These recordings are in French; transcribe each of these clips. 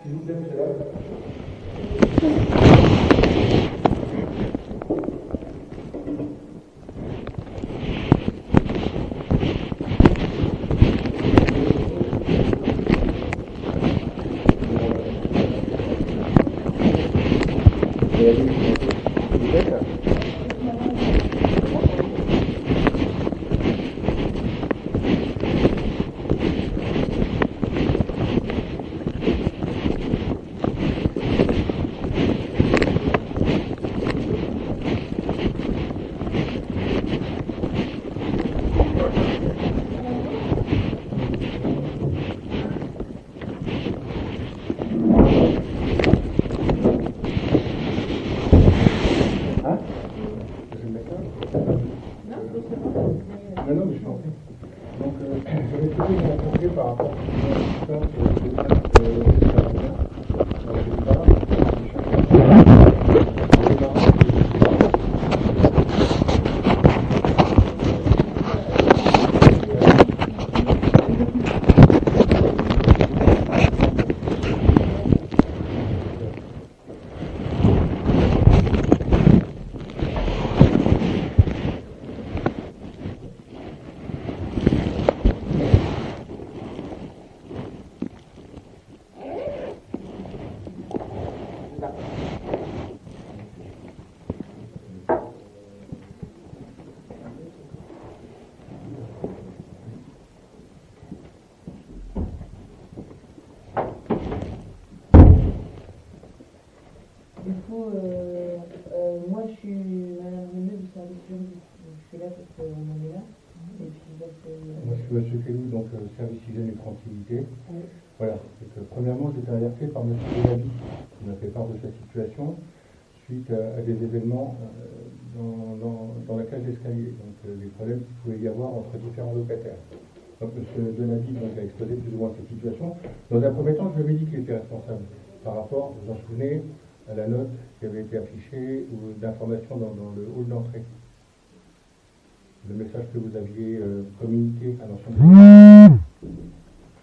S'il vous plaît, monsieur là. Non, mais je t'en prie. Donc, j'avais souhaité vous rencontrer par rapport à Moi, je suis Madame Reneux du service juridique. Donc, je suis là parce qu'on en est là. Et puis, Moi, je suis Monsieur Kellou, donc service hygiène et tranquillité. Oui. Voilà. Premièrement, j'ai été alerté par Monsieur Delaby, qui m'a fait part de sa situation suite à des événements dans la cage d'escalier. Donc, les problèmes qu'il pouvait y avoir entre différents locataires. Donc, Monsieur Delaby a exposé plus ou moins cette situation. Dans un premier temps, je lui avais dit qu'il était responsable par rapport, vous vous en souvenez, à la note qui avait été affichée ou d'information dans le hall d'entrée. Le message que vous aviez communiqué à l'ensemble de...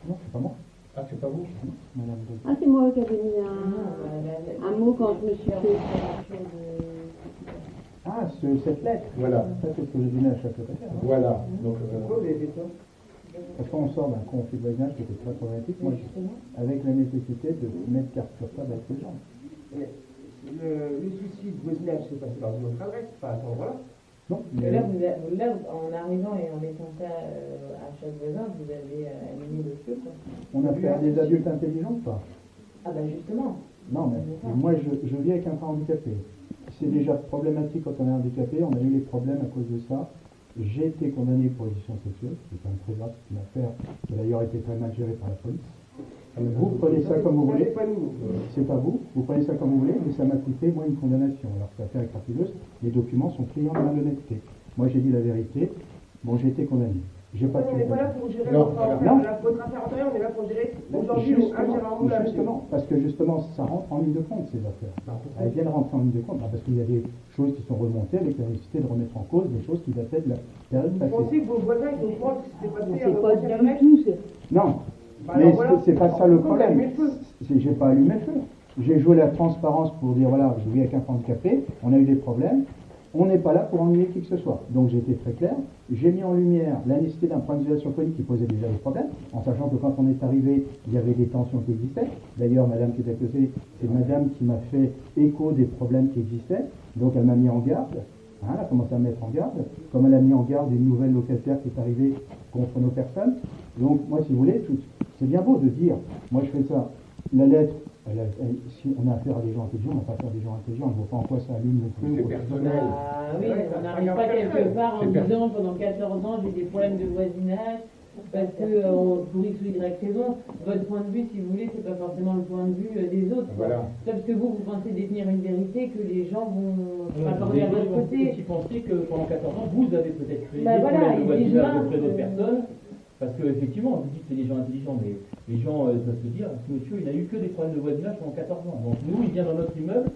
Non, c'est pas moi. Ah, c'est pas vous? Ah, c'est moi qui avais mis un mot quand je me suis fait. Ah, cette lettre. Voilà. Ça, c'est ce que j'ai donné à chaque locataire. Voilà. Donc, parce qu'on sort d'un conflit de voisinage qui était très problématique, moi, avec la nécessité de mettre carte sur table avec les gens. Le suicide voisinage s'est passé dans une autre adresse, pas à cet endroit-là. Non, mais là, en arrivant et en mettant ça à chaque voisin, vous avez allumé le feu, quoi. On a fait des adultes intelligents ou pas? Ah ben justement. Non, mais moi, je vis avec un parent handicapé. C'est déjà problématique quand on est handicapé. On a eu les problèmes à cause de ça. J'ai été condamné pour agression sexuelle. C'est quand même très grave, c'est une affaire qui a d'ailleurs été très mal gérée par la police. Vous prenez ça comme vous voulez, c'est pas vous, vous prenez ça comme vous voulez, mais ça m'a coûté, moi, une condamnation. Alors que l'affaire est crapuleuse, les documents sont criants de malhonnêteté. Moi, j'ai dit la vérité, bon, j'ai été condamné. J'ai pas On n'est pas là pour gérer Non, votre voilà. affaire. Non. Votre affaire antérieure, on est là pour gérer aujourd'hui un Gérard Moulin. Justement, parce que justement, ça rentre en ligne de compte, ces affaires. Elles viennent rentrer en ligne de compte, parce qu'il y a des choses qui sont remontées avec la nécessité de remettre en cause des choses qui datent de la période Vous passée. pensez que vos voisins, ils sont au courant de ce qui s'est On passé ne à sait votre pas ancienne du mère tout. Non, Bah mais alors voilà. c'est pas ça le Pourquoi vous allumez problème. le feu J'ai pas allumé le feu. J'ai joué la transparence pour dire voilà, je vis avec un enfant handicapé, on a eu des problèmes, on n'est pas là pour ennuyer qui que ce soit. Donc j'ai été très clair, j'ai mis en lumière la nécessité d'un point d'isolation phonique qui posait déjà des problèmes, en sachant que quand on est arrivé, il y avait des tensions qui existaient. D'ailleurs, madame qui est à côté, c'est madame qui m'a fait écho des problèmes qui existaient, donc elle m'a mis en garde. Hein, elle a commencé à me mettre en garde, comme elle a mis en garde une nouvelle locataire qui est arrivée contre nos personnes. Donc moi, si vous voulez, c'est bien beau de dire, moi je fais ça. La lettre, si on a affaire à des gens intelligents, on n'a pas affaire à des gens intelligents, je ne vois pas en quoi ça allume le feu. C'est personnel. Ah oui, on n'arrive pas quelque part en disant pendant 14 ans j'ai des problèmes de voisinage parce que pour X ou Y raison, votre point de vue, si vous voulez, c'est pas forcément le point de vue des autres. Voilà. Sauf que vous pensez détenir une vérité que les gens vont s'accorder à Les gens votre vont côté. aussi penser que pendant 14 ans, vous avez peut-être créé Bah des voilà, problèmes de et voisinage déjà, auprès d'autres personnes. Parce qu'effectivement, vous dites que c'est des gens intelligents, mais les gens doivent se dire, ce monsieur, il n'a eu que des problèmes de voisinage pendant 14 ans. Donc nous, il vient dans notre immeuble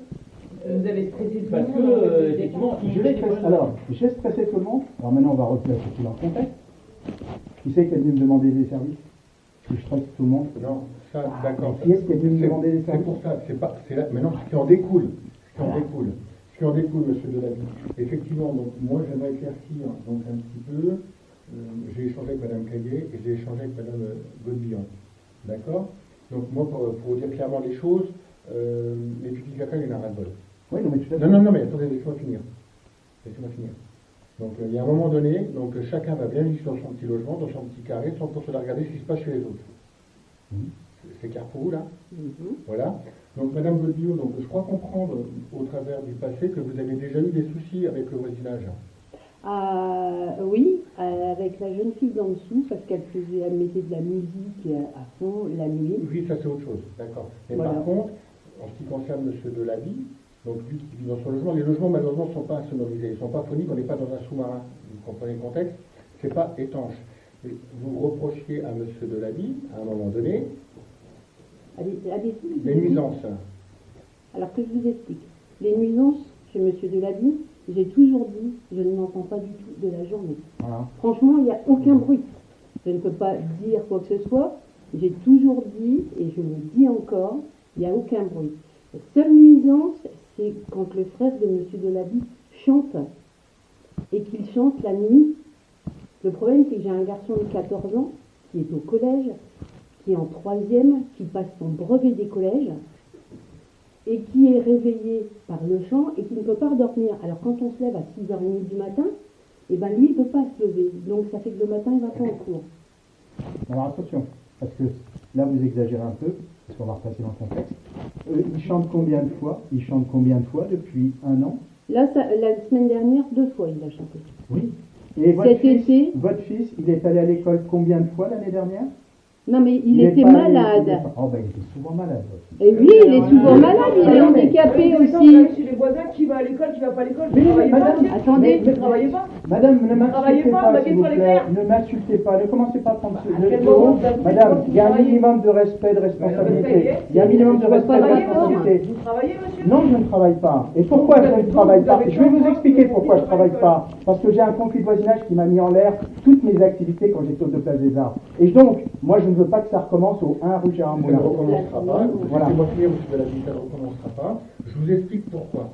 Vous avez stressé tout le parce monde. que, effectivement, il crée des problèmes. Alors, j'ai stressé tout le monde. Alors maintenant, on va replacer tout dans le contexte. Qui c'est qui est venu me demander des services? Si je stresse tout le monde. Non, ça, d'accord. Qui est-ce qui est venu me C'est- demander des C'est services? pour ça, c'est pas, c'est là, maintenant, ce qui en découle, monsieur Delaby. Effectivement, donc, moi, j'aimerais éclaircir, donc, un petit peu, j'ai échangé avec madame Caillet et j'ai échangé avec madame Godbillon. D'accord? Donc, moi, pour vous dire clairement les choses, les publicateurs, il y en a ras-le-bol. Oui, non, mais tout à fait. Non, mais attendez, laissez-moi finir. Donc, il y a un moment donné, donc, chacun va bien vivre dans son petit logement, dans son petit carré, sans pour se la regarder ce qui se passe chez les autres. C'est clair pour vous, là? Voilà. Donc, madame Godbillon, donc, je crois comprendre, au travers du passé, que vous avez déjà eu des soucis avec le voisinage. Oui, avec la jeune fille d'en dessous, parce elle mettait de la musique à fond la nuit. Oui, ça c'est autre chose, d'accord. Mais Voilà. par contre, en ce qui concerne monsieur Delaby, donc lui qui vit dans son logement, les logements malheureusement ne sont pas sonorisés, ils ne sont pas phoniques, on n'est pas dans un sous-marin. Vous comprenez le contexte? C'est pas étanche. Et vous reprochiez à monsieur Delaby, à un moment donné, les nuisances. Alors que je vous explique. Les nuisances chez monsieur Delaby, j'ai toujours dit, je ne m'entends pas du tout de la journée. Voilà. Franchement, il n'y a aucun bruit. Je ne peux pas dire quoi que ce soit. J'ai toujours dit, et je le dis encore, il n'y a aucun bruit. La seule nuisance, c'est quand le frère de M. Delaby chante, et qu'il chante la nuit. Le problème, c'est que j'ai un garçon de 14 ans qui est au collège, qui est en 3e, qui passe son brevet des collèges, et qui est réveillé par le chant et qui ne peut pas dormir. Alors quand on se lève à 6h30 du matin, eh ben lui, il ne peut pas se lever. Donc ça fait que le matin, il va pas en cours. Alors attention, parce que là vous exagérez un peu, parce qu'on va repasser dans le contexte. Il chante combien de fois? Il chante combien de fois depuis un an? Là, la semaine dernière, 2 fois, il a chanté. Oui. Et Cet été, votre fils, il est allé à l'école combien de fois l'année dernière? non mais il est était pas allé- malade. Oh ben il était souvent malade. votre fils. Et oui, il est souvent malade, il est handicapé aussi. Chez les voisins, qui va à l'école, qui va pas à l'école, Mais vous travaillez madame, pas, monsieur. Attendez. Vous travaillez pas. Madame, ne travaillez m'insultez pas, pas, ma s'il vous question, elle est plaît. claire. Ne m'insultez pas, ne commencez pas à prendre À de quel moment haut. vous avez Madame, dit que il y a un vous travaillez? minimum de respect, de responsabilité. Il y a un minimum de Vous respect, de travaillez, responsabilité. Vous travaillez, monsieur? Non, je ne travaille pas. Et pourquoi Vous je avez- ne travaille vous pas? avez Je vais vous besoin expliquer de- pourquoi je ne travaille de- pas. Parce que j'ai un conflit de voisinage qui m'a mis en l'air toutes mes activités quand j'étais au de Place des Arts. Et donc, moi, je ne veux pas que ça recommence au 1 rue Gérard Ça ne Moulin. recommencera pas. Voilà. Laissez-moi finir, monsieur Delaby, ça ne recommencera pas. Je vous explique pourquoi.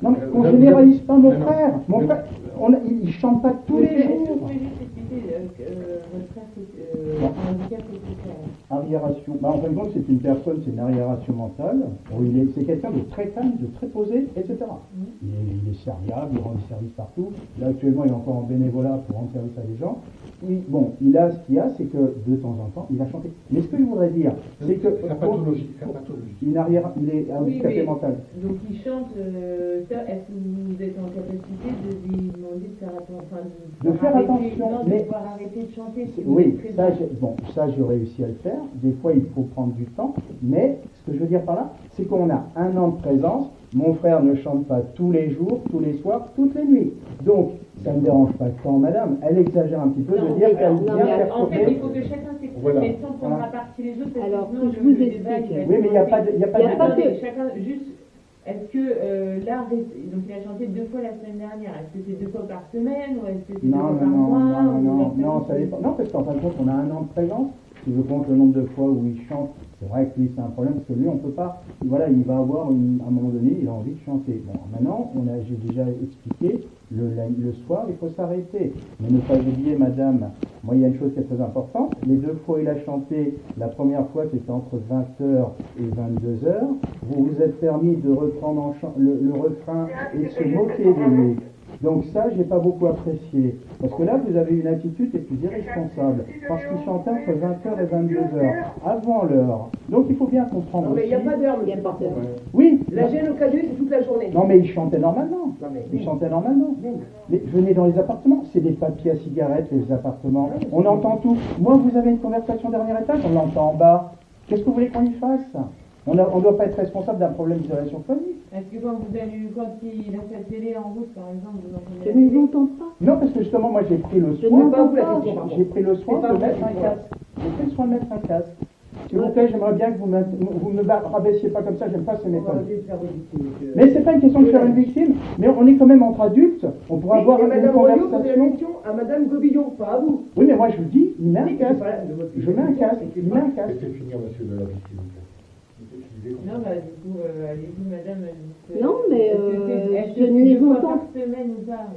Non, mais on Vous ne avez- généralise pas mon Non, non. frère. Mon Mais- frère, il ne chante pas tous les Est-ce que jours. vous pouvez juste expliquer que votre frère c'est un handicap social? Arriération. En fin de compte, c'est une personne, c'est une arriération mentale. Bon, c'est quelqu'un de très calme, de très posé, etc. Il est serviable, il rend des services partout. Là, actuellement, il est encore en bénévolat pour rendre service à des gens. Il a ce qu'il y a, c'est que de temps en temps, il a chanté. Mais ce que je voudrais dire, c'est que Sa pathologie. il est handicapé Oui, mental. Donc il chante, ça, est-ce que vous êtes en capacité de lui demander de faire attention, enfin, De faire arrêter- attention, non, mais- de pouvoir arrêter de chanter si vous Oui, êtes très ça, mal. ça j'ai réussi à le faire. Des fois, il faut prendre du temps. Mais ce que je veux dire par là, c'est qu'on a un an de présence. Mon frère ne chante pas tous les jours, tous les soirs, toutes les nuits. Donc, ça ne me dérange pas tant, madame. Elle exagère un petit peu de dire qu'elle vient faire en fait, tourner. il faut que chacun s'exprime, Voilà. mais sans prendre à partie les autres, parce Alors, que sinon, que je vous le débat, explique. il va être Oui, mais il n'y a pas de... y a pas Attendez, que- chacun, juste, est-ce que là, donc il a chanté 2 fois la semaine dernière, est-ce que c'est 2 fois par semaine, ou est-ce que c'est 2 Non, fois non, par non, mois, non, ou non, par non, ça dépend. Non, parce qu'en fin de compte, on a un an de présence. Si je compte le nombre de fois où il chante, c'est vrai que lui, c'est un problème, parce que lui, on peut pas. Voilà, il va avoir, à un moment donné, il a envie de chanter. Bon, maintenant, j'ai déjà expliqué, le soir, il faut s'arrêter. Mais ne pas oublier, madame, moi, il y a une chose qui est très importante. Les 2 fois où il a chanté, la première fois, c'était entre 20h et 22h. Vous vous êtes permis de reprendre le refrain et de se moquer de lui. Donc ça, j'ai pas beaucoup apprécié. Parce que là, vous avez une attitude qui est plus irresponsable. Parce qu'il chantait entre 20h et 22h, avant l'heure. Donc il faut bien comprendre Non, mais il n'y a aussi. pas d'heure, Il y a monsieur pas Parton. Oui, La gêne au casier, c'est toute la journée. non mais il chantait normalement. Non, mais- Il chantait normalement. Mais venez dans les appartements, c'est des papiers à cigarettes, les appartements. On entend tout. Moi, vous avez une conversation dernier étage, on l'entend en bas. Qu'est-ce que vous voulez qu'on y fasse? On ne doit pas être responsable d'un problème d'isolation phonique. Est-ce que quand il a sa télé en route, par exemple, vous entendez Je la ne télé les entends pas. Non, parce que justement, moi j'ai pris le Je soin. n'entends pas. J'ai pris le soin C'est pas de vous, mettre un c'est casque. J'ai pris le soin de mettre un casque. S'il vous plaît, j'aimerais bien que vous ne me rabaissiez pas comme ça, j'aime pas ces On va méthodes. arrêter de faire des victimes, monsieur. Mais c'est pas une question de faire une victime, mais on est quand même entre adultes, on pourra Oui, avoir et une Madame Royot posait la conversation. question à Madame Gobillon, pas à vous. Oui, mais moi je vous dis, il met un Oui, casque. c'est pas là de votre Je mets un casque, question, il met un casque. Laissez finir, monsieur de la victime. Non, bah, du coup, allez-y, madame. Non, mais, est-ce que je c'est ne les 2 fois entends. par semaine ou pas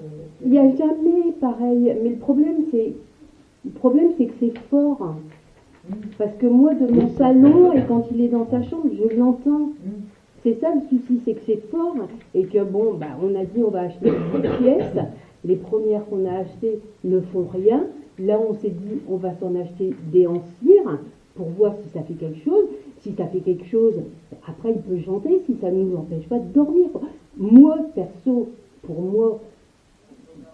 Il n'y a jamais pareil. Mais le problème, c'est que c'est fort. Parce que moi, de mon salon, et quand il est dans sa chambre, je l'entends. C'est ça le souci, c'est que c'est fort. Et que bon, bah, on a dit on va acheter 10 pièces. Les premières qu'on a achetées ne font rien. Là, on s'est dit on va s'en acheter des en cire pour voir si ça fait quelque chose. Si ça fait quelque chose, après il peut chanter si ça ne nous empêche pas de dormir. Moi, perso, pour moi,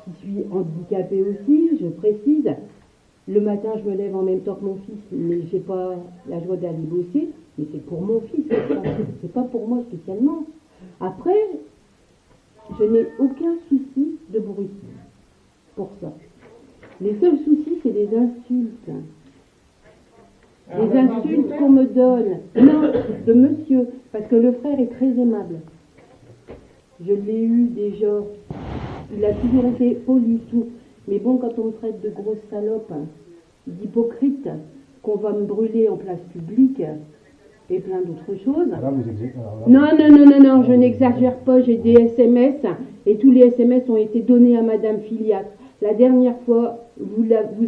qui suis handicapée aussi, je précise, le matin je me lève en même temps que mon fils, mais j'ai pas la joie d'aller bosser, mais c'est pour mon fils, c'est pas pour moi spécialement. Après, je n'ai aucun souci de bruit pour ça. Les seuls soucis, c'est des insultes. Les insultes qu'on me donne. Non, de monsieur, parce que le frère est très aimable. Je l'ai eu déjà. Il a toujours été poli, tout. Mais bon, quand on me traite de grosse salope, d'hypocrite, qu'on va me brûler en place publique et plein d'autres choses. Là, vous exagérez. Alors là, Non, je n'exagère pas, j'ai des SMS et tous les SMS ont été donnés à Madame Filiat. La dernière fois, vous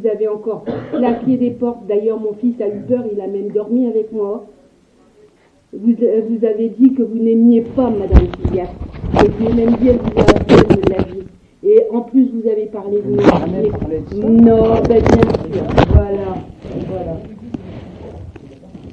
avez encore claqué des portes. D'ailleurs, mon fils a eu peur, il a même dormi avec moi. Vous avez dit que vous n'aimiez pas Madame Filiat. Et je l'ai même dit, elle vous a appelé de la vie. Et en plus, vous avez parlé de Vous n'avez jamais parlé de ça. Non, ben bien sûr. Voilà.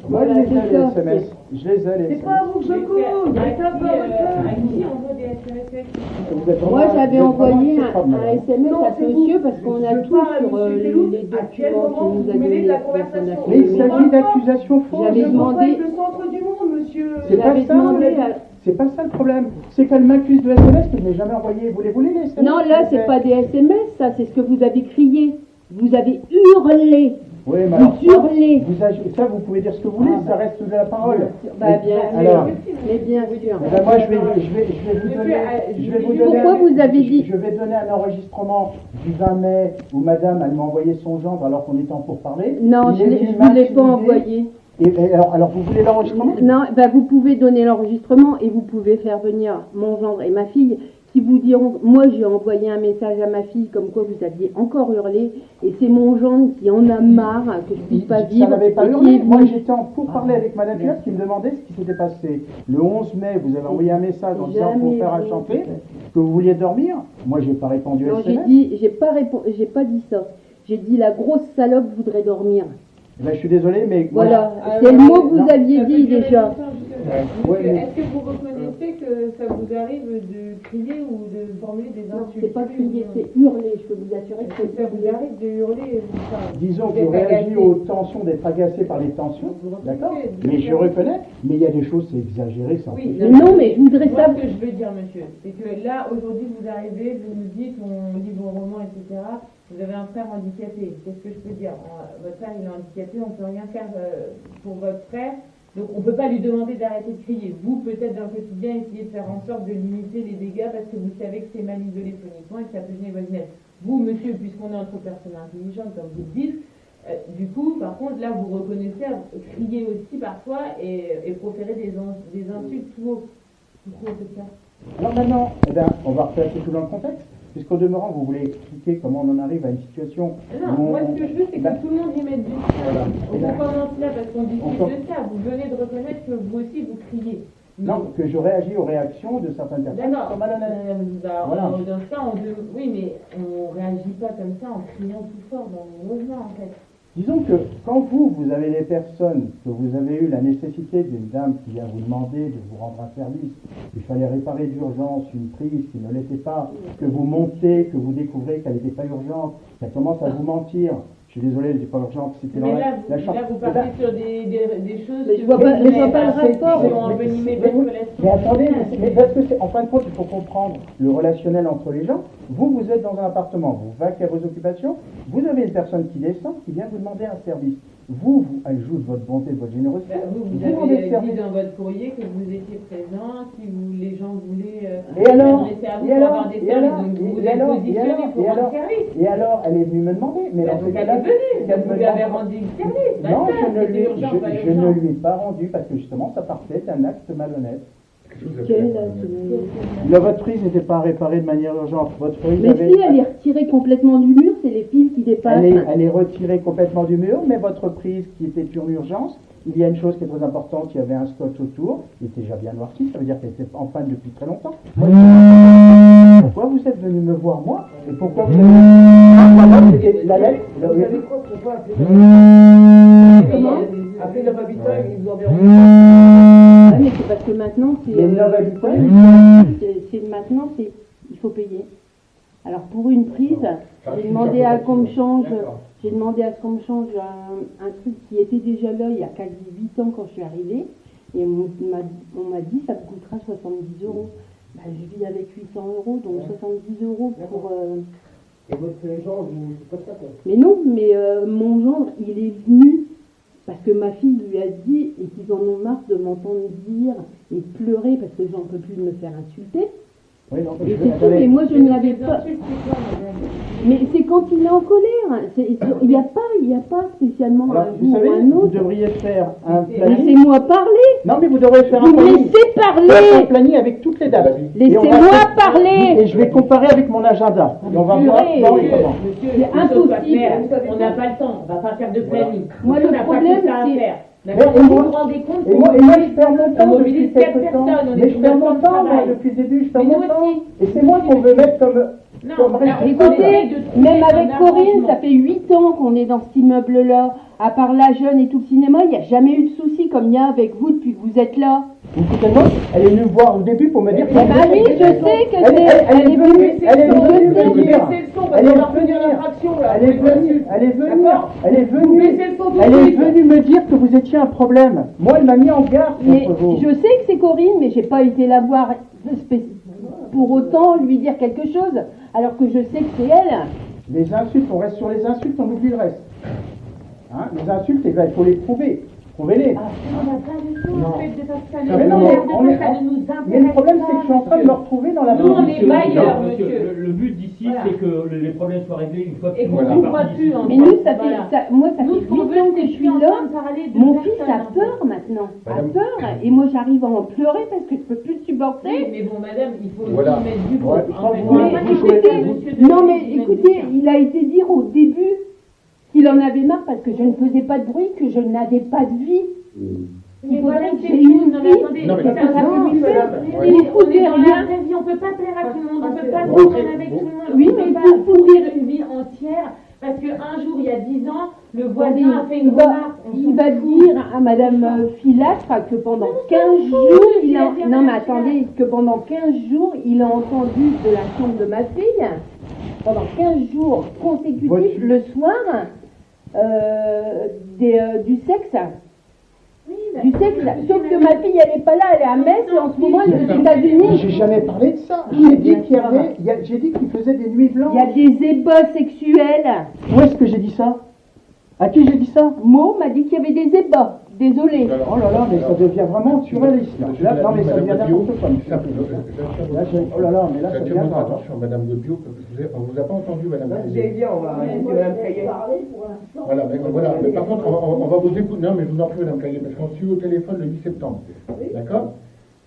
Moi, Voilà, je les ai, c'est les ça, SMS. Je les ai, les C'est SMS. pas à vous que je cours, il y a pas votre à qui on voit des SMS? Vous êtes Moi, vraiment- j'avais vous êtes envoyé vraiment un madame. SMS Non, à c'est ce vous. monsieur parce qu'on a Je tout parle à sur monsieur les Telloux. À quel documents moment qu'il nous a vous mêlez donnés. de la la personne conversation à Mais il qui- s'agit d'accusations fausses. J'avais Je ne demandé- pas être le centre du monde, monsieur. C'est pas J'avais ça, demandé à... C'est pas ça le problème. C'est qu'elle m'accuse de SMS que je n'ai jamais envoyé. Vous les voulez, les SMS? Non, là, c'est pas des SMS, ça, c'est ce que vous avez crié. Vous avez hurlé. Oui, mais alors, Vous hurlez. ça, vous pouvez dire ce que vous voulez, ça reste de la parole. Bah, bien Alors, sûr. Mais bien sûr. eh ben, moi, je vais vous donner. Pourquoi vous avez dit- Je vais donner un enregistrement du 20 mai où madame, elle m'a envoyé son gendre alors qu'on était en pourparlers. Non, Il je est ne venu vous l'ai pas m'intimider. envoyé. Et alors, vous voulez l'enregistrement? Non, bah, vous pouvez donner l'enregistrement et vous pouvez faire venir mon gendre et ma fille qui vous diront, moi j'ai envoyé un message à ma fille comme quoi vous aviez encore hurlé et c'est mon gendre qui en a marre que je puisse pas Ça vivre n'avait pas et qui hurlé. est Moi, venu. j'étais en pourparlers avec madame Pilote qui me demandait ce qui s'était passé. Le 11 mai, vous avez envoyé un message en disant Jamais pour faire à vu. chanter que vous vouliez dormir. Moi, j'ai pas répondu à Non, SMS. j'ai pas dit ça. J'ai dit la grosse salope voudrait dormir. Ben, je suis désolé, mais... Voilà, Ah, c'est le mot que non. vous aviez dit déjà. Ouais, mais- Est-ce que vous reconnaissez que ça vous arrive de crier ou de formuler des Non, insultes? c'est pas crier, c'est hurler, je peux vous assurer que Est-ce que c'est ça vous hurler. arrive de hurler? Disons que Vous je êtes réagis agacé. aux tensions, d'être agacé par les tensions, Vous d'accord? reconnaissez, Mais je reconnais, mais il y a des choses, c'est exagéré, ça. Oui, Mais non, mais je voudrais Moi, savoir. ce que je veux dire, monsieur, c'est que là, aujourd'hui, vous arrivez, vous nous dites, on lit vos romans, etc. Vous avez un frère handicapé. Qu'est-ce que je peux dire? Votre frère, il est handicapé, on ne peut rien faire pour votre frère. Donc, on ne peut pas lui demander d'arrêter de crier. Vous, peut-être, dans le quotidien, essayez de faire en sorte de limiter les dégâts parce que vous savez que c'est mal isolé phoniquement et que ça peut gêner votre voisinage. Vous, monsieur, puisqu'on est entre personnes intelligentes, comme vous le dites, du coup, par contre, là, vous reconnaissez crier aussi parfois et proférer des insultes tout haut. Pourquoi c'est ça? Alors maintenant, eh ben, on va replacer tout dans le contexte, puisqu'au demeurant, vous voulez expliquer comment on en arrive à une situation Non, où moi, ce que je veux, c'est que ben, tout le monde y mette du sien. Voilà. On Et ben, commence là parce qu'on discute on de ça. Vous venez de reconnaître que vous aussi, vous criez. non, que je réagis aux réactions de certaines personnes qui D'accord. sont malhonnêtes. Voilà. Dans ce cas, oui, mais on réagit pas comme ça en criant tout fort dans les logements, en fait. Disons que quand vous avez des personnes, que vous avez eu la nécessité d'une dame qui vient vous demander de vous rendre un service, qu'il fallait réparer d'urgence une prise qui ne l'était pas, que vous montez, que vous découvrez qu'elle n'était pas urgente, qu'elle commence à vous mentir. Je suis désolé, elle n'était pas urgente, c'était dans Mais la chambre. là, vous Eh ben, partez sur des choses Mais je que vois vous pas- n'avez je vois pas le acceptées, rapport. qui ont envenimé votre relation. mais attendez, mais parce que en fin de compte, il faut comprendre le relationnel entre les gens. Vous êtes dans un appartement, vous vaquez à vos occupations, vous avez une personne qui descend, qui vient vous demander un service. Elle joue de votre bonté, de votre générosité. Vous demandez avez le service. dit dans votre courrier que vous étiez présent, si les gens voulaient Et alors des services Et pour alors avoir des Et services, alors donc vous vous Et êtes alors positionné pour Et rendre alors service. Et alors, elle est venue me demander. Mais dans Donc ce elle cas-là, est venue, qu'elle donc me vous lui avez demande- rendu le service. Non, Basta, je ne, c'était lui, urgent, pas je urgent. ne lui ai pas rendu parce que justement ça partait d'un acte malhonnête. Quelle- Votre prise n'était pas réparée de manière urgente. Votre prise Mais avait- si elle est retirée complètement du mur, c'est les fils qui dépassent. elle est retirée complètement du mur, mais votre prise qui était une urgence, il y a une chose qui est très importante, il y avait un scotch autour, il était déjà bien noirci, ça veut dire qu'elle était en panne depuis très longtemps. Pourquoi vous êtes venu me voir moi et pourquoi vous avez... C'était la lettre. Vous savez quoi, on peut appeler Comment Appeler le habitant, ils vous enverront. Ah, mais c'est parce que maintenant, c'est. Les neuf habitants. Maintenant, c'est. Il faut payer. Alors pour une prise, j'ai demandé à qu'on me change. J'ai demandé à ce qu'on me change un truc qui était déjà là il y a quasi 8 ans quand je suis arrivée. Et on m'a dit ça me coûtera 70 €. Bah, je vis avec 800 €, donc 70 € pour. Et votre genre, vous faites ça, quoi. Mais non, mais mon gendre, il est venu parce que ma fille lui a dit et qu'ils en ont marre de m'entendre dire et pleurer parce que j'en peux plus de me faire insulter. Oui, non, Et c'est tout, mais moi je ne l'avais pas. Insultes, c'est quoi, madame? Mais c'est quand il est en colère. Il n'y a pas spécialement Alors, un vous jour savez, ou un vous autre. devriez faire un planning. Laissez-moi parler. Non, mais vous devrez faire Vous un me planning. laissez Faire un parler. planning avec toutes les dates. Et on va Laissez-moi faire- parler. Et je vais comparer avec mon agenda. Et on va voir Purée. quand et comment. Monsieur, C'est les choses doivent impossible. faire. On n'a pas le temps, on va pas faire de planning. Moi, Monsieur, le on n'a problème, pas tout ça à c'est- faire. Mais- D'accord, et vous moi- vous rendez compte Et moi, je perds mon on temps depuis mobilise 4 quelque temps. personnes, on est Mais je sur perds notre mon temps de temps, moi, travail. depuis le début, je perds Mais mon nous temps. aussi. Et c'est moi qu'on veut mettre comme... Non, Comme alors, Écoutez, de même trouver avec un Corinne, arrangement. ça fait 8 ans qu'on est dans cet immeuble-là. À part la jeune et tout le cinéma, il n'y a jamais eu de soucis comme il y a avec vous depuis que vous êtes là. Écoutez-moi, elle est venue me voir au début pour me dire... Bah oui, je sais que Elle est venue me dire... Elle est venue me dire... Elle est venue... Elle est venue me dire que vous étiez un problème. Moi, elle m'a mis en garde Mais contre vous. je sais que c'est Corinne, mais j'ai pas été la voir pour autant lui dire quelque chose, alors que je sais que c'est elle. Les insultes, on reste sur les insultes, on oublie le reste. Hein, les insultes, eh ben, il faut les prouver. Prouvez-les. Ah, on n'a pas du tout Non. fait de ça, ça Mais non, mais on est- ça ne nous Mais le problème, intéresse c'est que je suis en train de me retrouver dans la Nous, on est position. bailleurs, Monsieur, monsieur. le but d'ici, Voilà. c'est que les problèmes soient réglés une fois que Et tout qu'on le monde ne est voit parti plus, d'ici. hein. Mais nous, ça Voilà. fait, moi, ça Nous, fait ce qu'on 8 veut, ans que c'est je suis plus en là. train de parler de Mon fils personne, a en fait. peur maintenant, a Madame. peur. Et moi, j'arrive à en pleurer parce que je peux plus le Oui, supporter. mais bon, madame, il faut Voilà. aussi mettre du Ouais, groupe. En fait, mais on va pas écoutez, écouter monsieur de non mais qui met du écoutez, sien. il a été dire au début qu'il en avait marre parce que je ne faisais pas de bruit, que je n'avais pas de vie. Mais Il voilà, faudrait que c'est j'ai une une non, fille. mais attendez, Non, mais ça, ça, ça non, peut lui faire. ouais. Mais Il on fout est dans rien. la vraie vie, on peut pas plaire à tout le monde, on peut pas Bon, s'entendre ok, avec bon. tout le monde, Oui, on mais peut il pas faut pourrir une vie entière parce qu'un jour, il y a 10 ans, le voisin a fait une il va- remarque il va dire à Madame Filâtre que pendant 15 jours, non mais attendez, que pendant 15 jours, il a entendu de la chambre de ma fille, pendant 15 jours consécutifs, le soir, du sexe. Du sexe, sauf que ma fille elle n'est pas là, elle est à Metz et en ce moment elle est aux États-Unis. J'ai jamais parlé de ça. J'ai dit qu'il faisait des nuits blanches. Il y a des ébats sexuels. Où est-ce que j'ai dit ça? À qui j'ai dit ça? Mo m'a dit qu'il y avait des ébats. Désolé. Oh là là, mais ça devient vraiment surréaliste là. Là, non mais ça devient n'importe quoi. Là, oh là là, mais là ça devient grave. Attention, Madame de Bio, on vous a pas entendu, Madame. Vous avez dit, on va inviter Madame Caillet. Voilà, mais par contre, on va vous écouter. Non, mais je vous en prie, Madame Caillet, parce qu'on suit au téléphone le 8 septembre. D'accord?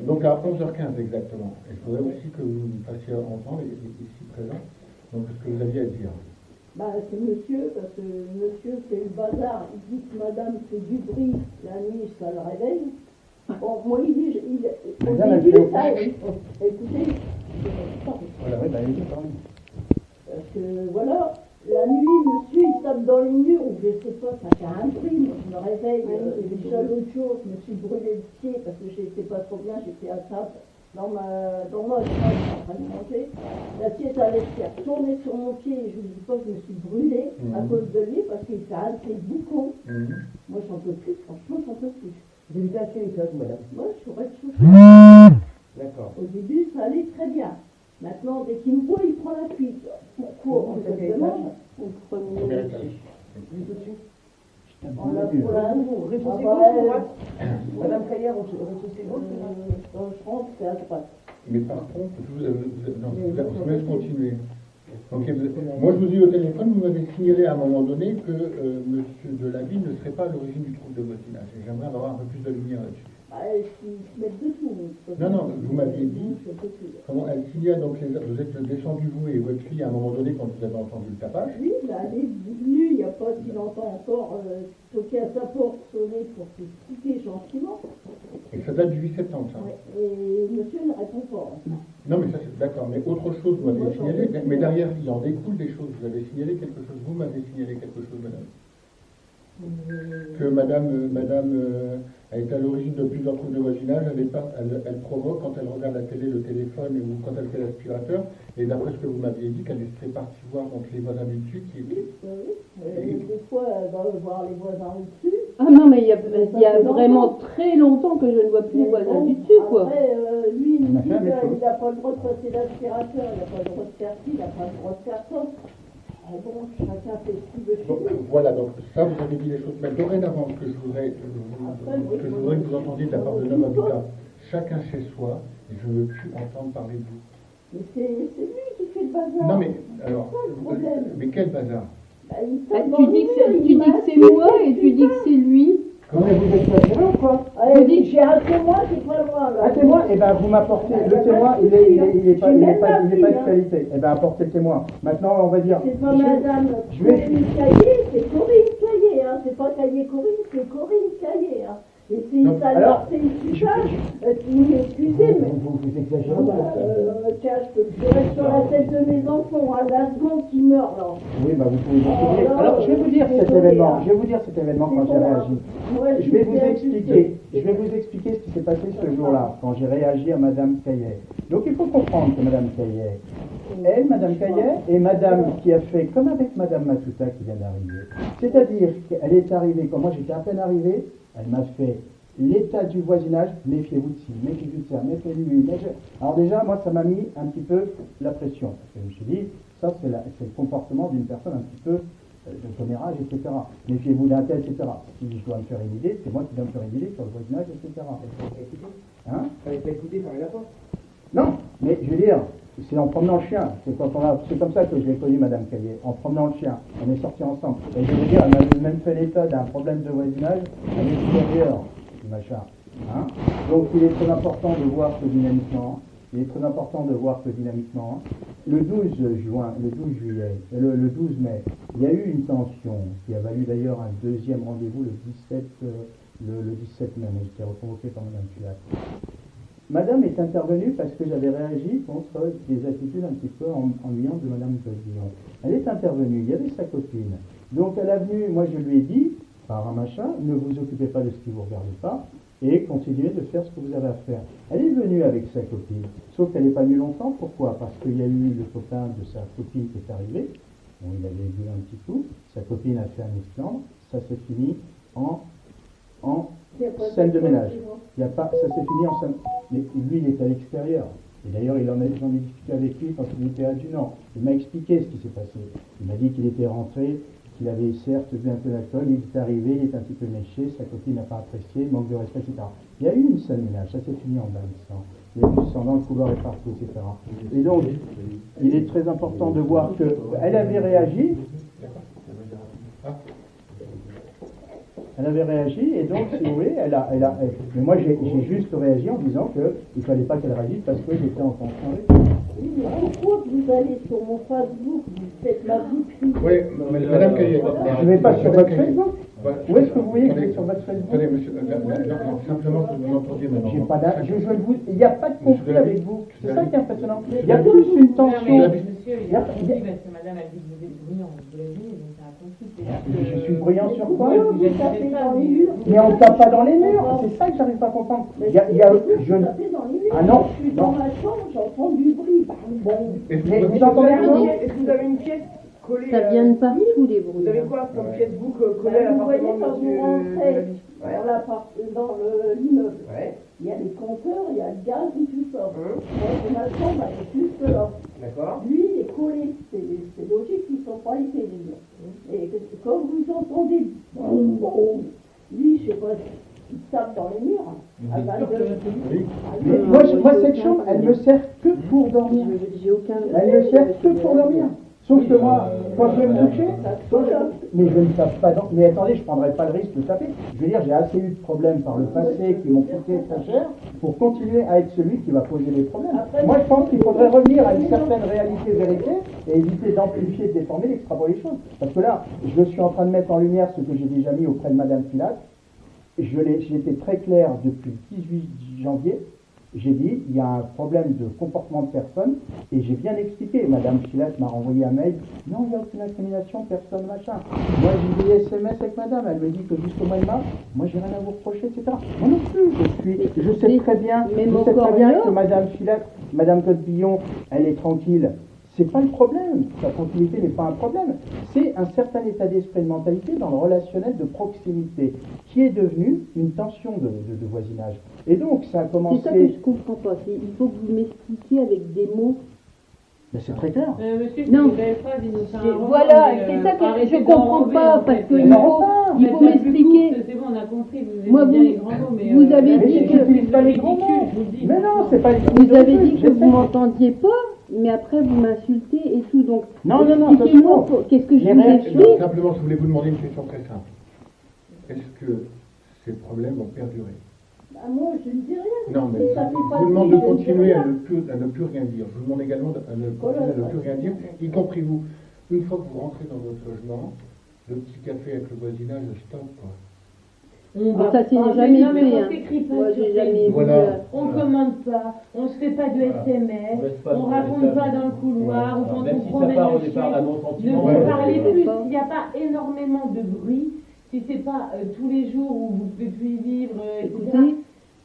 Donc à 11h15 exactement. Il faudrait aussi que vous nous fassiez entendre, ici présent, donc ce que vous aviez à dire. Bah, c'est monsieur, parce que monsieur fait le bazar. Il dit que madame fait du bruit la nuit, ça le réveille. Bon, moi, il dit, au Madame, début, elle fait ça, écoutez, Voilà, oui, bah, allez-y, pardon. parce que voilà, la nuit, monsieur, il tape dans les murs, ou je sais pas, ça fait un bruit, moi, je me réveille. Déjà l'autre jour, je me suis brûlé le pied parce que j'étais pas trop bien, j'étais à table. Dans ma chambre, j'étais en train de manger. L'assiette allait se faire tourner sur mon pied et je ne vous dis pas que je me suis brûlée à cause de lui parce qu'il fait un de boucon. Moi, j'en peux plus, franchement, j'en peux plus. Vous habitez à quel étage, madame? Moi, je suis au rez-de-chaussée. D'accord. Au début, ça allait très bien. Maintenant, dès qu'il me voit, il prend la fuite. Pourquoi? On se demande. Au premier étage. Juste au-dessus? On l'a pour la Rez-de-chaussée gauche ou droite? Madame Caillet, rez-de-chaussée gauche ou droite? je rentre, c'est à droite. Mais par contre, je vous laisse continuer. Donc, moi, je vous ai eu au téléphone, vous m'avez signalé à un moment donné que Monsieur Delaby ne serait pas à l'origine du trouble de voisinage. Et j'aimerais avoir un peu plus de lumière là-dessus. Ils se mettent dessous. Non, vous m'aviez dit, comment elle signale, donc vous êtes descendu vous et votre fille à un moment donné quand vous avez entendu le tapage. Oui, elle est venue il n'y a pas si longtemps encore, toquer à sa porte, sonner pour se quitter gentiment. Et ça date du 8 septembre, ça. Ouais. Et monsieur ne répond pas. Non, mais ça c'est d'accord. Mais autre chose, vous m'avez signalé, mais derrière, il en découle des choses. Vous avez signalé quelque chose, vous m'avez signalé quelque chose, madame. Que madame est à l'origine de plusieurs troubles de voisinage, elle provoque quand elle regarde la télé, le téléphone ou quand elle fait l'aspirateur, et d'après ce que vous m'aviez dit, qu'elle serait partie voir donc, les voisins du dessus qui étaient... Des fois, elle va voir les voisins au-dessus. Ah non, mais il y a vraiment très longtemps que je ne vois plus les voisins du dessus, quoi. Après, lui, il me dit qu'il n'a pas le droit de passer l'aspirateur, il n'a pas le droit de faire ci, il n'a pas le droit de faire ça. Bon, chacun fait ce qu'il veut chez lui. Voilà, donc ça, vous avez dit les choses. Mais dorénavant, ce que je voudrais que vous entendiez de la part de l'homme habitat, chacun chez soi, et je ne veux plus entendre parler de vous. Mais c'est lui qui fait le bazar. Non, mais alors, mais quel bazar? Bah, tu dis que c'est moi et tu dis que c'est lui. Comment vous exagérez ou quoi? J'ai un témoin qui est pas loin. Là. Un témoin? Eh bien, vous m'apportez. Le témoin, il est pas de qualité. Eh bien, apportez le témoin. Maintenant, on va dire. C'est pas madame Corinne Caillet, c'est Corinne Caillet. Hein. C'est pas Caillet Corinne, c'est Corinne Caillet. Hein. Et c'est une salope, c'est une putain. Excusez, mais. Vous exagérez. Tiens, je reste sur la tête de mes enfants. À la seconde qui meurt, là. Oui, bah vous pouvez vous souvenir. Alors, je vais vous dire cet événement. Je vais vous dire cet événement quand j'ai réagi. Je vais vous expliquer ce qui s'est passé ce jour-là, quand j'ai réagi à Madame Caillet. Donc, il faut comprendre que Madame Caillet, elle, Madame Caillet, est Madame qui a fait comme avec Madame Matuta qui vient d'arriver. C'est-à-dire qu'elle est arrivée, quand moi j'étais à peine arrivé, elle m'a fait l'état du voisinage, méfiez-vous de ci, méfiez-vous de ça, méfiez-vous de lui. Alors déjà, moi, ça m'a mis un petit peu la pression. Parce que je me suis dit, ça, c'est le comportement d'une personne un petit peu de commérage, etc. Méfiez-vous d'un tel, etc. Si je dois me faire une idée, c'est moi qui dois me faire une idée sur le voisinage, etc. Hein? Vous n'avez pas écouté par la porte? Non, mais je veux dire, c'est en promenant le chien. C'est comme ça que je l'ai connu, Madame Caillet. En promenant le chien, on est sortis ensemble. Et je veux dire, elle m'a même fait l'état d'un problème de voisinage à l'extérieur du machin. Hein? Donc il est très important de voir que dynamiquement, le 12 juillet, le 12 mai, il y a eu une tension qui a valu d'ailleurs un deuxième rendez-vous le 17 mai, mais qui a été reconvoqué par Madame Fiat. Madame est intervenue parce que j'avais réagi contre des attitudes un petit peu ennuyantes de Madame Cosillon. Elle est intervenue, il y avait sa copine. Donc elle est venue, moi je lui ai dit, par un machin, ne vous occupez pas de ce qui ne vous regarde pas, et continuez de faire ce que vous avez à faire. Elle est venue avec sa copine, sauf qu'elle n'est pas venue longtemps. Pourquoi? Parce qu'il y a eu le copain de sa copine qui est arrivé, bon, il avait bu un petit coup, sa copine a fait un esclandre, ça s'est fini en scène de ménage. Il y a pas, ça s'est fini en scène. Mais lui, il est à l'extérieur. Et d'ailleurs, j'en ai discuté avec lui quand il était adjudant. Il m'a expliqué ce qui s'est passé. Il m'a dit qu'il était rentré, qu'il avait certes bu un peu d'alcool, il est arrivé, il est un petit peu méché, sa copine n'a pas apprécié, manque de respect, etc. Il y a eu une scène de ménage, ça s'est fini en bain de sang. Il y a eu du sang dans le couloir et partout, etc. Et donc, il est très important de voir qu'elle avait réagi. Elle avait réagi, et donc, si vous voulez, mais moi j'ai juste réagi en disant qu'il ne fallait pas qu'elle réagisse parce que j'étais en tension avec elle. Oui, mais pourquoi vous allez sur mon Facebook, vous faites ma vie privée? Oui, madame Caillé. Je ne vais pas sur votre Facebook. Où est-ce que vous voyez que je vais sur votre Facebook? Attendez, monsieur, non, simplement que vous m'entendiez maintenant. J'ai pas il n'y a pas de conflit avec vous. C'est ça qui est impressionnant. Il y a plus une tension. Monsieur, il a compris parce que madame a dit que vous êtes bruyant. Vous l'avez dit, donc c'est un conflit. Je suis bruyant sur quoi? Vous tapez dans les murs. Mais on ne tape pas dans les murs. C'est ça que j'arrive pas à comprendre. Vous tapez dans les murs. Ah non, Je suis dans ma chambre, j'entends du bruit. Bon. Mais vous entendez rien? Est-ce que vous avez une pièce collée Ça vient de partout, les bruits. Vous avez quoi comme pièce vous collée à Vous voyez l'appartement quand de vous monsieur rentrez Delaby? dans l'immeuble, Ouais. il y a les compteurs, il y a le gaz et tout ça. Hein? Moi, j'ai ma chambre, elle est juste là. D'accord. Lui, il est collé. C'est logique qu'ils ne sont pas épais, les murs. Et quand vous entendez boum, boum, lui, je sais pas, il tape dans les murs. À 22. Mais moi, cette chambre, elle me sert que pour dormir. J'ai aucun. Elle ne sert que pour dormir. Sauf que moi, quand je vais me coucher, mais je ne tape pas dans. Mais attendez, je ne prendrai pas le risque de taper. Je veux dire, j'ai assez eu de problèmes par le passé qui m'ont coûté très cher pour continuer à être celui qui va poser des problèmes. Moi, je pense qu'il faudrait revenir à une certaine réalité-vérité et éviter d'amplifier, de déformer, d'extrapoler les choses. Parce que là, je suis en train de mettre en lumière ce que j'ai déjà mis auprès de Madame Filat. J'ai été très clair depuis le 18 janvier. J'ai dit, il y a un problème de comportement de personne, et j'ai bien expliqué. Madame Filat m'a renvoyé un mail, non, il n'y a aucune incrimination, personne, machin. Moi, j'ai des SMS avec madame, elle me dit que jusqu'au mois de mars, moi, j'ai rien à vous reprocher, etc. Moi non plus, je sais très bien que Madame Filat, Madame Cotte-Billon, elle est tranquille. C'est pas le problème, sa tranquillité n'est pas un problème. C'est un certain état d'esprit de mentalité dans le relationnel de proximité qui est devenu une tension de voisinage. Et donc ça a commencé. C'est ça que je comprends pas. Il faut que vous m'expliquiez avec des mots. Mais c'est très clair. Monsieur, Non. Voilà, c'est ça que je comprends pas parce qu'il faut m'expliquer. C'est bon, on a compris. Vous Moi, aimez bien les grands mots, mais vous avez Mais dit j'utilise pas les grands ridicule, mots. je vous le dis. Mais non, c'est pas les grands Vous avez mots. dit que vous m'entendiez pas, mais après vous m'insultez et tout. Donc, Non, expliquez-moi qu'est-ce que je vous explique. Simplement, je voulais vous demander une question très simple. Est-ce que ces problèmes vont perdurer? Bah, moi, je ne dis rien. Non, mais Si je ça fait pas vous de demande bruit, de je ne dis continuer à rien. ne plus rien dire. Je vous demande également de continuer à ne plus rien dire, y compris vous. Une fois que vous rentrez dans votre logement, le petit café avec le voisinage, stop, quoi. Ça c'est Non, jamais mais fait. on Hein. s'écrit pas Moi sur j'ai jamais vu. Voilà. On commande pas, on se fait pas de SMS, On laisse pas on de raconte message. pas dans le couloir, ou quand Même on si ça promène part au le départ chien. d'un Ne non-sentiment. vous parlez ouais. plus, s'il n'y a pas énormément de bruit, si c'est pas tous les jours où vous ne pouvez plus y vivre, etc. Écoutez,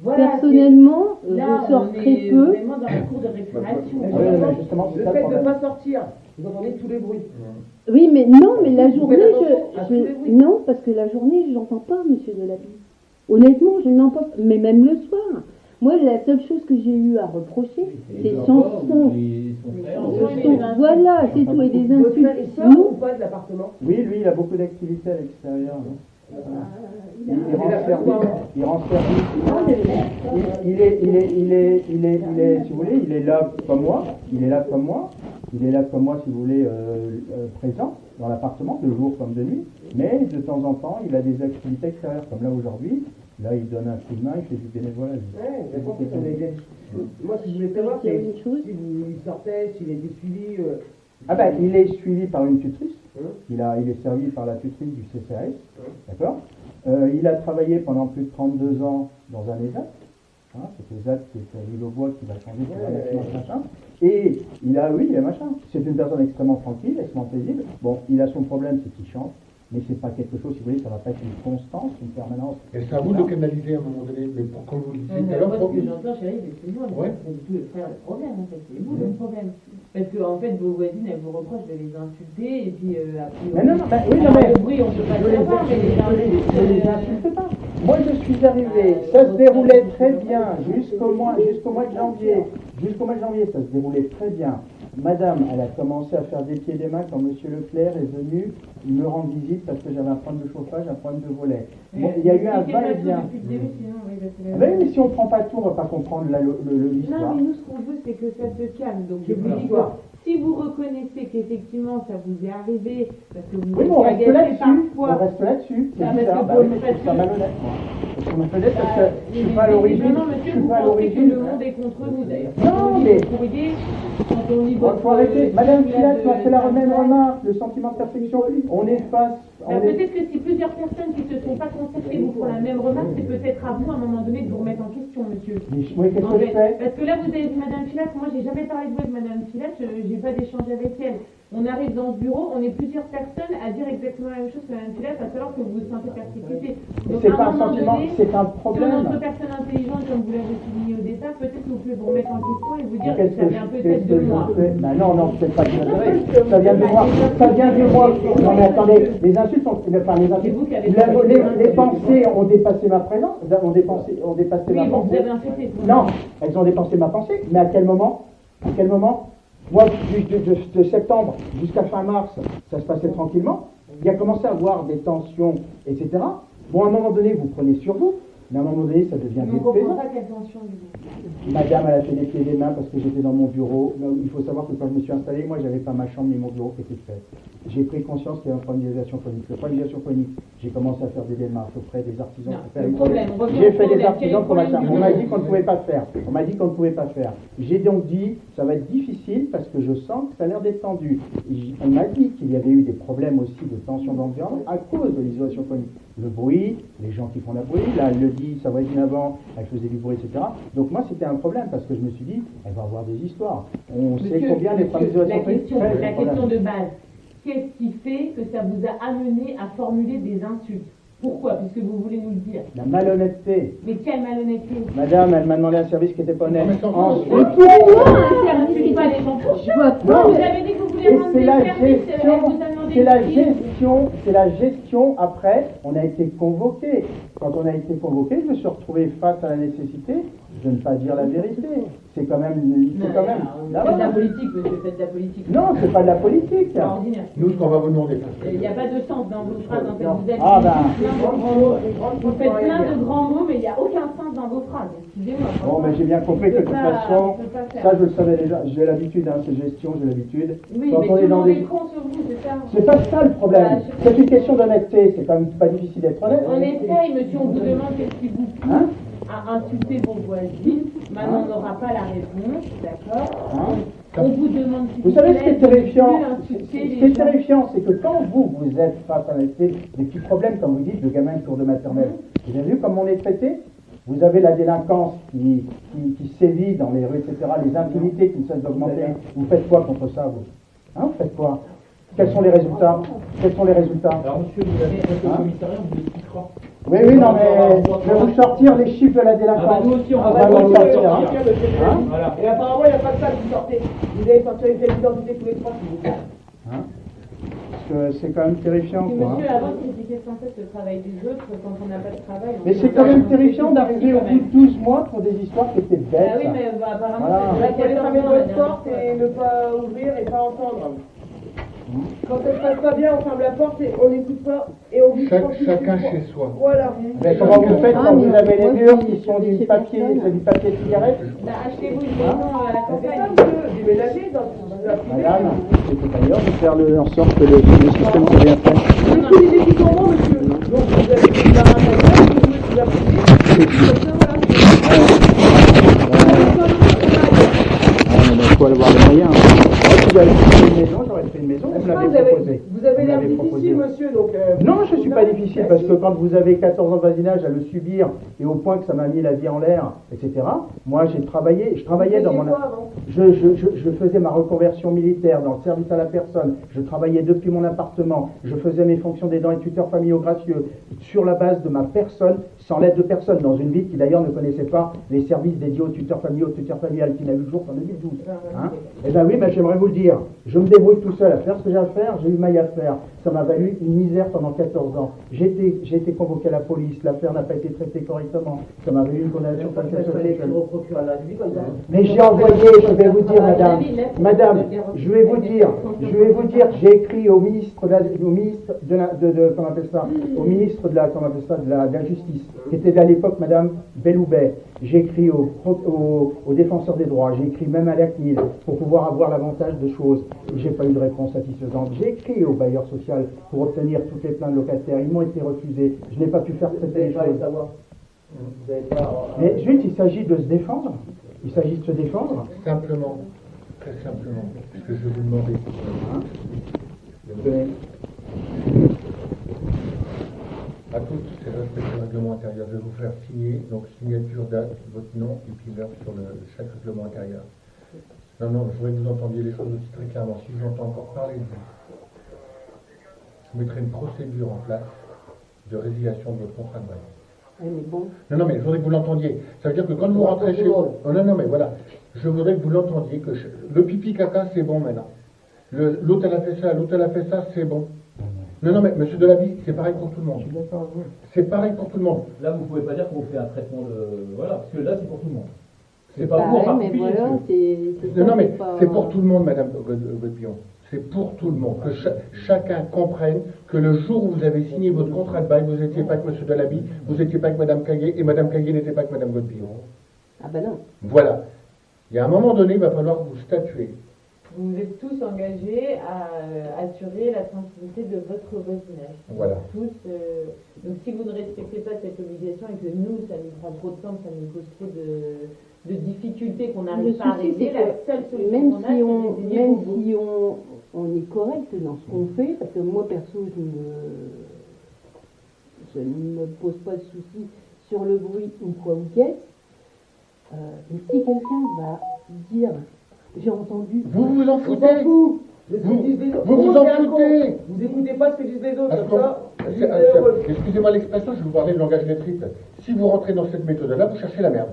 Voilà, personnellement, là, je sors on très est peu. vraiment dans la cour de récréation. Oui, mais justement, c'est Le ça fait le de ne problème. pas sortir, vous entendez tous les bruits. Oui, mais non, mais la Vous journée, faites attention à tous les bruits. non, parce que la journée, je n'entends pas, monsieur Delaby. Honnêtement, je n'entends pas, mais même le soir. Moi, la seule chose que j'ai eu à reprocher, c'est son son. Voilà, c'est tout, et des Votre frère, il insultes. sort Nous, ou pas de l'appartement? Oui, lui, il a beaucoup d'activités à l'extérieur. Il rend a- service. Il rend service. Si vous voulez, il est là comme moi. Il est là comme moi. Il est là comme moi, si vous voulez, présent dans l'appartement, de jour comme de nuit. Mais de temps en temps, il a des activités extérieures, comme là aujourd'hui. Là, il donne un coup de main, il fait du bénévolat. Ouais, j'ai compris qu'on avait bien discuté. Moi, si je voulais savoir, Il y a c'est une chose. si il sortait, s'il était suivi. Ah ben, il est suivi par une tutrice. Hein? Il est servi par la tutrice du CCAS. D'accord. Il a travaillé pendant plus de 32 ans dans un ESAT. Hein, c'est ESAT, c'est l'île au bois qui va changer pour la naissance, machin. Et il a machin. C'est une personne extrêmement tranquille, extrêmement paisible. Bon, il a son problème, c'est qu'il chante. mais c'est pas quelque chose, si vous voulez, ça va pas être une constance, une permanence. Et c'est à vous de le canaliser à un moment donné, mais pour comme vous le disiez tout à l'heure, Moi, ce que j'entends, chérie, c'est moi, Ouais. c'est pas du tout le frère le problème, en fait, c'est vous le problème. Parce que, en fait, vos voisines, elles vous reprochent de les insulter, et puis, après. Mais non, non, oui, non, mais. Le bruit, on peut pas le savoir, mais les insultes. Je les insulte pas. Moi, je suis arrivé, ça se déroulait très bien jusqu'au mois de janvier. Jusqu'au mois de janvier, ça se déroulait très bien. Madame, elle a commencé à faire des pieds et des mains quand Monsieur Leclerc est venu me rendre visite parce que j'avais un problème de chauffage, un problème de volet. Bon, il y a eu un va-et-vient. Ah ben oui, mais si on ne prend pas tout, on ne va pas comprendre l'histoire. Non, mais nous, ce qu'on veut, c'est que ça se calme. Donc, je vous dis que si vous reconnaissez qu'effectivement, ça vous est arrivé, parce que vous Oui, mais on êtes reste agacé là-dessus. parfois. On reste là-dessus. C'est Ah, parce bizarre. que Bah pour- oui, mais je trouve ça malhonnête, moi. Je trouve ça malhonnête parce que je ne suis pas à l'origine. Non, Je monsieur, suis vous pas à pensez que l'origine. le monde est contre vous, d'ailleurs. Non, Quand on lit mais- vos courriers, quand on lit Il votre... faut arrêter. Madame Filat m'a fait la même remarque. remarque, le sentiment de perfection. On est face. Peut-être que si plusieurs personnes qui ne se sont pas concertées vous font la même remarque, c'est peut-être à vous, à un moment donné, de vous remettre en question, monsieur. Mais oui, qu'est-ce En que je fait, fais? parce que là, vous avez vu Madame Filat, moi, j'ai jamais parlé de vous avec Madame Filat, j'ai pas d'échange avec elle. On arrive dans ce bureau, on est plusieurs personnes à dire exactement la même chose que Madame Filat, à savoir que vous vous sentez persécuté. Mais Donc, c'est à pas un moment sentiment, donné, c'est un si on problème. est entre personnes intelligentes, comme vous l'avez souligné au départ, peut-être que vous pouvez vous remettre en question et vous dire que Qu'est-ce ça que vient je peut-être de moi. fais? Ben non, non, c'est pas du intérêt. Ça vient de moi. Ça vient de moi. Non mais attendez, les insultes sont. Enfin, les C'est vous insultes. qui avez Les pensées ont dépassé ma présence, ont dépassé Oui, ma bon, vous pensée. avez insulté. Non, elles ont dépassé ma pensée, mais à quel moment? À quel moment? Moi, de septembre jusqu'à fin mars, ça se passait tranquillement. Il y a commencé à avoir des tensions, etc. Bon, à un moment donné, vous prenez sur vous, mais à un moment donné, ça devient Mais on ne comprend déplaisant. pas quelle tension du coup. Madame, elle a fait des pieds et des mains parce que j'étais dans mon bureau. Il faut savoir que quand je me suis installé, moi, j'avais pas ma chambre ni mon bureau qui était fait. J'ai pris conscience qu'il y avait un problème d'isolation phonique. Le problème d'isolation phonique, j'ai commencé à faire des démarches auprès des artisans. Non, pour faire le une- problème, on revient J'ai au fait des problème. Quel est artisans le pour machin. problème On m'a du dit qu'on ne pouvait pas faire. On m'a dit qu'on ne pouvait pas faire. J'ai donc dit, ça va être difficile parce que je sens que ça a l'air d'être tendu. On m'a dit qu'il y avait eu des problèmes aussi de tension d'environnement à cause de l'isolation phonique. Le bruit, les gens qui font la bruit, là, elle le dit, sa voisine avant, elle faisait du bruit, etc. Donc moi, c'était un problème parce que je me suis dit, elle va avoir des histoires. On sait combien les problèmes d'isolation phonique créent des la problèmes. question de base, qu'est-ce qui fait que ça vous a amené à formuler des insultes? Pourquoi? Puisque vous voulez nous le dire. La malhonnêteté. Mais quelle malhonnêteté? Madame, elle m'a demandé un service qui n'était pas honnête. Ensuite, Insulte pas les gens. Je vois Vous pas. avez dit que vous voulez et rendre c'est des la services, elle gestion, vous a demandé c'est la de dire. gestion, c'est la gestion. Après, on a été convoqué. Quand on a été convoqué, je me suis retrouvé face à la nécessité de ne pas dire la vérité. C'est quand même, c'est quand même. Là, Faites de la voilà. politique, monsieur, faites de la politique. Non, c'est pas de la politique. C'est ordinaire. nous, ce qu'on va vous demander, parce que Il n'y a pas de sens dans vos phrases, en fait. Non. Vous êtes Ah, ben. plein de grands mots. Vous faites plein de grands mots, mais il n'y a aucun sens dans vos phrases. Excusez-moi. Bon, mais j'ai bien compris que de toute façon, on peut pas faire. ça je le savais déjà. J'ai l'habitude, hein, c'est gestion, j'ai l'habitude. Oui, Quand mais on tout est le dans monde des. est con sur vous, c'est ça. C'est pas ça le problème. Bah, C'est une question d'honnêteté. C'est quand même pas difficile d'être honnête. On essaye, monsieur, on vous demande qu'est-ce qui vous pousse Hein à insulter vos voisines. Maintenant, on n'aura pas la réponse, d'accord? Hein On vous demande si Vous savez ce qui est terrifiant? Ce Ce qui est terrifiant, c'est que quand vous êtes face à des petits problèmes, comme vous dites, le gamin de cours de maternelle, vous avez vu comment on est traité? Vous avez la délinquance qui sévit dans les rues, etc., les infinités qui ne cessent d'augmenter. Vous faites quoi contre ça, vous? Hein, vous faites quoi? Quels sont les résultats? Quels sont les résultats? Alors, monsieur, vous avez fait au commissariat, vous expliquera. Oui, oui, non, mais je vais vous sortir les chiffres de la Ah, bah, délinquance. nous aussi, on On va va vous vous le sortir, sortir. hein. Hein? Voilà. Et apparemment, il n'y a pas que ça que vous sortez. Vous allez sortir une pièce d'identité tous les trois, s'il vous plaît. Hein? Parce que c'est quand même terrifiant, Monsieur, quoi. hein. avant, c'était censé être le travail des autres quand on n'a pas de travail. Mais c'est quand même terrifiant d'arriver au bout de 12 mois pour des histoires qui étaient bêtes. Ah oui, mais apparemment, Voilà. c'est Il faut aller fermer 14 ans, votre la porte dernière et fois. ne pas ouvrir et pas entendre. Quand ça se passe pas bien, on ferme la porte et on n'écoute pas et on vit tranquille. chacun chez soi. Voilà. Mais comment vous faites Ah, quand mais vous avez les moi, murs je qui suis sont chez du papier, personne. c'est du papier de cigarette? Bah, achetez-vous une maison à la C'est ça, campagne. monsieur. Déménager dans la privée. Madame, c'est d'ailleurs de faire en sorte que le système soit bien fait. Mais tous les équipements, monsieur. Donc vous avez fait de la ramassage, vous mettez de la privée. Comme ça, voilà. Ah, mais quoi faut avoir les moyens. Moi, si j'avais fait une maison, j'aurais fait une maison, vous me l'avez proposé. Vous avez l'air Vous m'avez difficile, proposé. monsieur, donc... Non, je ne suis pas difficile, parce que quand vous avez 14 ans de voisinage à le subir, et au point que ça m'a mis la vie en l'air, etc., moi j'ai travaillé, je travaillais dans mon... Je faisais ma reconversion militaire dans le service à la personne, je travaillais depuis mon appartement, je faisais mes fonctions d'aidant et tuteur familiaux gracieux, sur la base de ma personne, sans l'aide de personne, dans une ville qui d'ailleurs ne connaissait pas les services dédiés aux tuteurs familiaux, aux tuteurs familiales qui n'a eu le jour qu'en 2012. Hein. Eh bien oui, j'aimerais vous le dire, je me débrouille tout seul à faire ce que j'ai à faire, j'ai eu maille à faire, ça m'a valu une misère pendant 14 ans. J'ai été convoqué à la police, l'affaire n'a pas été traitée correctement, ça m'a valu une condamnation pour agression sexuelle. Mais j'ai envoyé, je vais vous dire, madame, je vais vous dire, j'ai écrit au ministre de la Justice, qui était à l'époque madame Belloubet, j'ai écrit au défenseur des droits, j'ai écrit même à la CNIL pour pouvoir avoir l'avantage de choses. J'ai pas eu de réponse satisfaisante. J'ai écrit au bailleur social pour obtenir toutes les plaintes locataires, ils m'ont été refusés. Je n'ai pas pu faire traiter les choses. Mais juste, il s'agit de se défendre. Il s'agit de se défendre. Simplement, très simplement, ce que je vous demandais. À tous, c'est respecter le règlement intérieur. Je vais vous faire signer, donc signature, date, votre nom et puis l'heure sur chaque règlement intérieur. Non, je voudrais que vous entendiez les choses aussi très clairement. Si je vous entends encore parler de vous, je mettrai une procédure en place de résiliation de votre contrat de bail. Oui, mais bon. Non, mais je voudrais que vous l'entendiez. Ça veut dire que quand vous rentrez chez vous... Non, mais voilà. Je voudrais que vous l'entendiez, que le pipi caca, c'est bon maintenant. L'autre, elle a fait ça, c'est bon. Non, mais monsieur Delaby, c'est pareil pour tout le monde. Je suis d'accord avec vous. C'est pareil pour tout le monde. Là, vous ne pouvez pas dire qu'on fait un traitement de... Voilà, parce que là, c'est pour tout le monde. C'est Bah, pas vous en mais particulier. voilà, c'est Non, mais pas- c'est pour tout le monde, madame Godbillon. C'est pour tout le monde. Que chacun comprenne que le jour où vous avez signé votre contrat de bail, vous n'étiez pas avec monsieur Delaby, vous n'étiez pas avec madame Caillé, et madame Caillé n'était pas avec madame Godbillon. Ah ben non. Voilà. Il y a un moment donné, il va falloir vous statuer. Vous vous êtes tous engagés à assurer la tranquillité de votre voisinage. Voilà. Tous, donc si vous ne respectez pas cette obligation et que nous, ça nous prend trop de temps, ça nous cause trop de difficultés qu'on Le n'arrive pas à souci, régler, c'est la que seule solution même qu'on a, si c'est on, d'essayer même pour vous. si on est correct dans ce qu'on fait, parce que moi perso je ne me pose pas de soucis sur le bruit ou quoi ou qu'est-ce, mais si quelqu'un va dire j'ai entendu. Vous vous en On foutez. s'en fout. C'est ce que disent les autres. Vous vous Oh, en c'est un con. foutez. Vous écoutez pas ce que disent les autres, Parce comme qu'on- ça. c'est- vous êtes heureux. Excusez-moi l'expression, je vais vous parler le langage lettrique. Si vous rentrez dans cette méthode-là, vous cherchez la merde.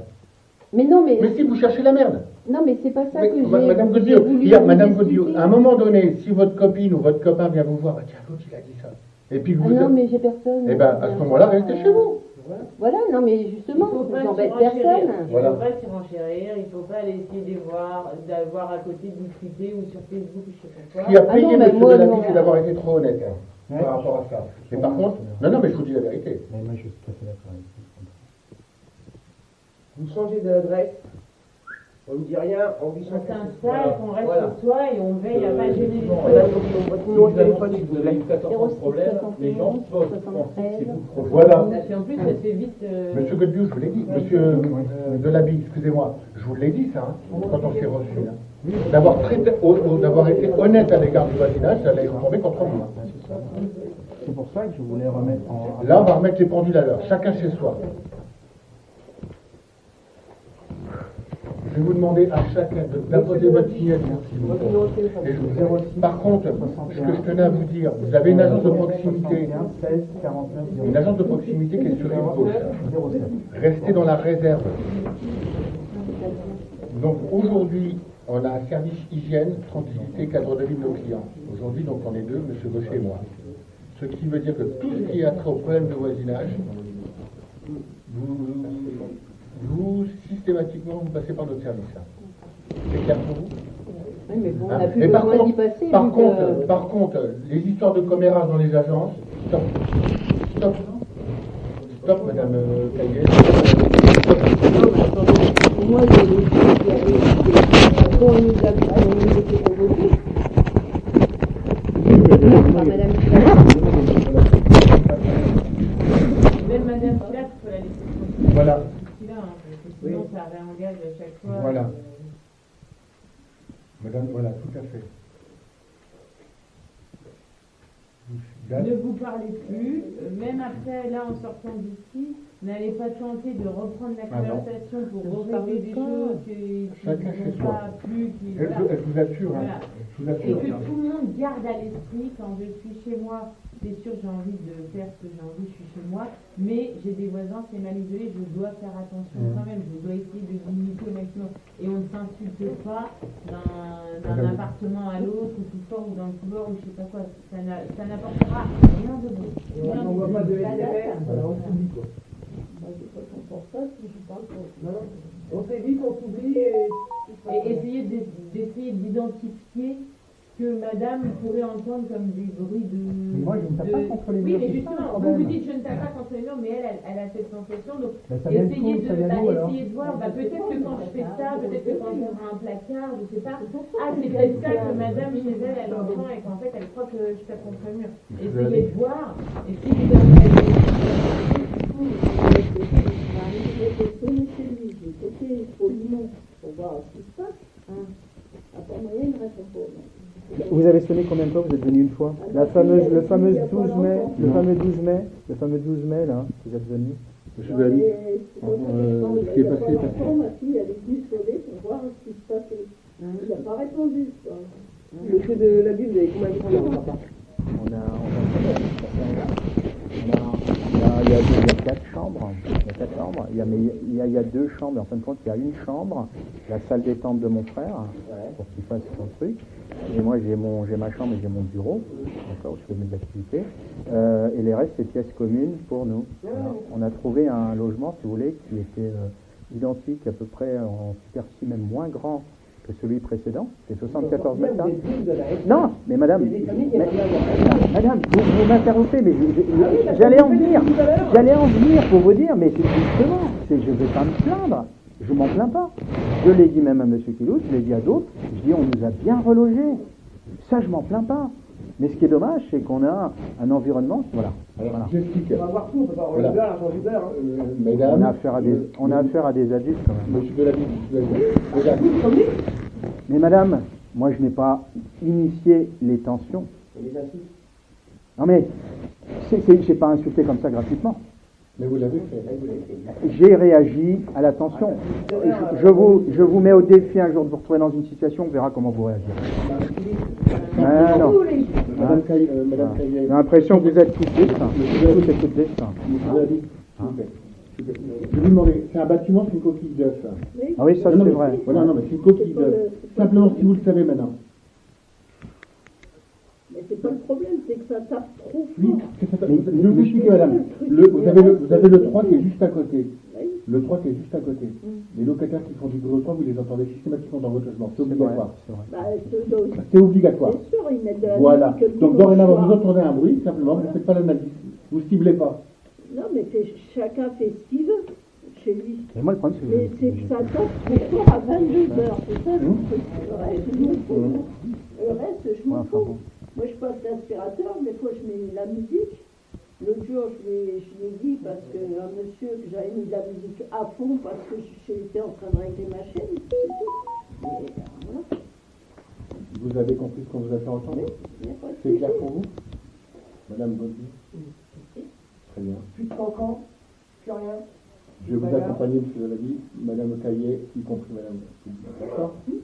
Mais non, mais Mais si vous cherchez la merde. non, mais c'est pas ça Mais, que j'ai Madame j'ai Godbillon, voulu hier, vous Madame expliquer. Godbillon, à un moment donné, si votre copine ou votre copain vient vous voir, tiens, l'autre il a dit ça. Et puis que Ah vous non, mais j'ai personne. Eh ben, à ce moment-là, restez chez vous. Voilà, non, mais Il justement, faut pas j'embête surenchérir. personne. Il Voilà. faut pas surenchérir, il faut pas aller essayer d'avoir à côté discuter ou sur Facebook ou je sais pas Ce quoi. qui a Ah payé non, mais M. moi, Delaby, non. c'est d'avoir été trop honnête Ouais. par rapport à ça. Mais par contre, non, mais je vous dis la vérité. Mais moi, je suis tout à fait d'accord avec vous. Vous changez d'adresse. On ne dit rien, on vit On chacun. s'installe, qu'on reste Voilà. chez soi et on veille à pas gêner les On autres. a votre numéro de téléphone, s'il vous Vous avez plaît. eu 14 ans de problème, les gens peuvent penser que c'est vous le problème. Voilà. Et en plus, ça fait vite. Monsieur Godbillon, je vous l'ai dit. Monsieur Delaby, excusez-moi, je vous l'ai dit ça, quand on s'est reçu. D'avoir été honnête à l'égard du voisinage, ça allait tomber contre moi. C'est pour ça que je voulais remettre en... Là, on va remettre les pendules à l'heure, chacun chez soi. Je vais vous demander à chacun d'apposer votre signature, s'il vous Votre plaît. numéro de téléphone. Et par contre, ce que je tenais à vous dire, vous avez une agence de proximité, 16 49 une agence de proximité qui est sur rive gauche. 07. Restez dans la réserve. Donc aujourd'hui, on a un service hygiène, tranquillité, cadre de vie de nos clients. Aujourd'hui, donc on est deux, monsieur Gaucher et moi. Ce qui veut dire que tout ce qui a trait au problème de voisinage, vous systématiquement, vous passez par notre service. C'est clair pour vous? Oui, mais bon, on Hein. n'a plus Et besoin d'y passer. par vu que- contre, les histoires de commérage dans les agences, stop. Stop. Stop, madame Caillet. Stop. Moi, j'ai les filles qui avaient qu'on nous a été convoqués. Par Madame Pilat. Même Madame Pilat, il faut la laisser tranquille. Voilà. Là, hein, parce que sinon, ça réengage à chaque fois. Voilà. Madame, voilà, tout à fait. Ne vous parlez plus, même après, là, en sortant d'ici, n'allez pas tenter de reprendre la conversation pour répéter des choses qui Chacun chez ne soi. pas plus, qui, Je vous assure, voilà. je vous Et assure. que tout le monde garde à l'esprit, quand je suis chez moi, c'est sûr, j'ai envie de faire ce que j'ai envie, je suis chez moi, mais j'ai des voisins, c'est mal isolé, je dois faire attention quand même, je dois essayer de limiter au maximum. Et on ne s'insulte pas d'un appartement à l'autre, ou tout fort, ou dans le couloir, ou je sais pas quoi. Ça n'apportera rien de bon. On voit pas de SDF, Voilà. on s'oublie quoi. Moi, je sais pas qu'on pense ça, si je parle pour... Non, on s'évite, on s'oublie Et essayez d'essayer d'identifier ce que madame pourrait entendre comme des bruits de... Moi, je ne tape pas contre les Oui, murs, mais c'est ça, le justement, problème. vous dites je ne tape pas contre les murs, mais elle a cette sensation, donc Ben, ça vient de essayez où, ça vient d'où, alors essayez de voir, peut-être que quand je fais ça, peut-être que quand je ouvre un placard, je sais pas, C'est pour ça ah que c'est les peut-être ça gars, que madame chez elle, elle entend et qu'en fait elle croit que je tape contre le mur. Je Essayez de voir, et si vous avez J'ai sonné chez lui, j'ai toqué au limon pour voir ce qui se passe. Après, moyen, il ne répond pas. Vous avez sonné combien de fois? Vous êtes venu une fois? Le fameux 12 mai, là, vous êtes venu. Monsieur Delaby, ce qui est passé est passé. Ma fille, elle est venue sonner pour voir ce qui se passait. Il n'a pas répondu. Quoi. Monsieur de la Bible, vous avez combien de temps? Il y a 4 chambres. Il y a 2 chambres. En fin de compte, il y a une chambre, la salle détente de mon frère, pour qu'il fasse son truc. Et moi, j'ai ma chambre et j'ai mon bureau, d'accord, où je fais mes activités. Et les restes, c'est pièces communes pour nous. Voilà. On a trouvé un logement, si vous voulez, qui était identique, à peu près en superficie, même moins grand que celui précédent. C'est 74 mètres. Hein. Non, mais madame, madame, vous m'interrompez, mais j'allais en venir pour vous dire, mais c'est justement, je ne vais pas me plaindre, je m'en plains pas. Je l'ai dit même à M. Kilous, je l'ai dit à d'autres, je dis on nous a bien relogés. Ça, je m'en plains pas. Mais ce qui est dommage, c'est qu'on a un environnement, voilà. Alors, Voilà. j'explique. On va voir tout, on peut pas avoir Voilà. le beurre, la chance du beurre. Mesdames, On a affaire à des adultes quand même. Monsieur Delaby, regarde. Mais madame, moi je n'ai pas initié les tensions. Non mais, j'ai pas insulté comme ça gratuitement. Mais vous l'avez fait. J'ai réagi à la tension. Je vous mets au défi un jour de vous retrouver dans une situation, on verra comment vous réagirez. Ah, non. Madame Caillet, J'ai l'impression que vous êtes tous destins. Tous et toutes destins. Monsieur Delaby, s'il vous plaît. Je vais vous demander, c'est un bâtiment, c'est une coquille d'œuf. Ah oui, ça Non, c'est mais- vrai. Voilà, non, mais c'est une coquille d'œuf. Simplement, si vous le savez maintenant. Mais c'est pas le problème, c'est que ça tape trop Oui, fort. je vais vous expliquer, madame. Vous avez le 3 qui est juste à côté. Le 3 qui est juste à côté. Les locataires qui font du gros temps, vous les entendez systématiquement dans votre logement. C'est obligatoire. C'est vrai. Bah, c'est aussi. C'est obligatoire. C'est sûr, ils mettent de la Voilà. musique Donc le dorénavant, soir. vous entendez un bruit, simplement, vous ne faites pas l'analyse. Vous ne ciblez pas. Non, mais chacun fait ce qu'il veut chez lui. Et moi le problème Mais c'est c'est que que ça tape trop fort à 22h, c'est ça le truc. Le reste, je m'en fous. Le reste, je m'en enfin, fous. bon. Moi, je passe l'aspirateur, des fois, je mets la musique. L'autre jour, je l'ai dit parce qu'un monsieur, que j'avais mis de la musique à fond parce que j'étais en train de régler ma chaîne, c'est tout. Mais voilà, Vous avez compris ce qu'on vous a fait entendre? il n'y a pas de C'est clair souci. pour vous? Madame Baudy? Très bien. Plus de cancan, plus rien. Je vais vous accompagner, monsieur Delaby, Madame Caillet, y compris Madame. D'accord? Je ne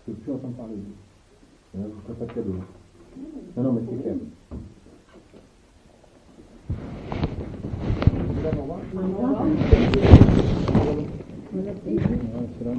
veux plus entendre parler de vous. Je ne vous ferai pas de cadeau. Non, mais c'est clair. Madame, au revoir. Au revoir. Ouais, c'est là.